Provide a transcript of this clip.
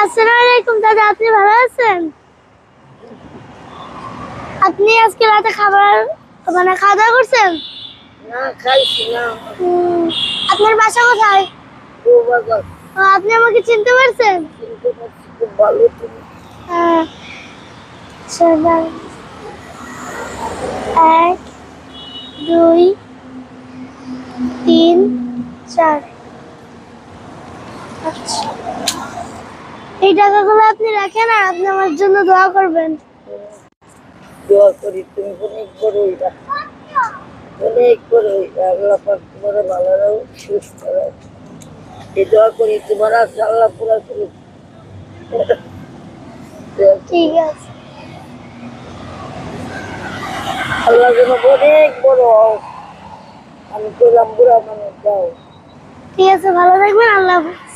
আসসালামু আলাইকুম দাদা, আপনি ভালো আছেন? আপনি আজকে রাতে খাওয়া দাওয়া করছেন? না, খাইছি না। আপনার বাসা কোথায়? ও বাবা, আপনি আমাকে চিনতে পারছেন? চিনতে পারছি, খুব ভালো তুমি। হ্যাঁ, শোনান। 1 2 3 4। আচ্ছা, এই টাকাগুলো আপনি রাখেন আর আপনি আমার জন্য দোয়া করবেন। দোয়া করি তুমি অনেক বড় হইবা, অনেক বড় হইবা। আল্লাহ পাক তোমার ভালো রাখো, সুস্থ রাখো। এই দোয়া করি তোমার আশা আল্লাহ পুরা করুক। ঠিক আছে। আল্লাহ যেন অনেক বড় হও। আমি করলাম বুড়া মানুষ যাও। ঠিক আছে, ভালো থাকবেন। আল্লাহ হাফেজ।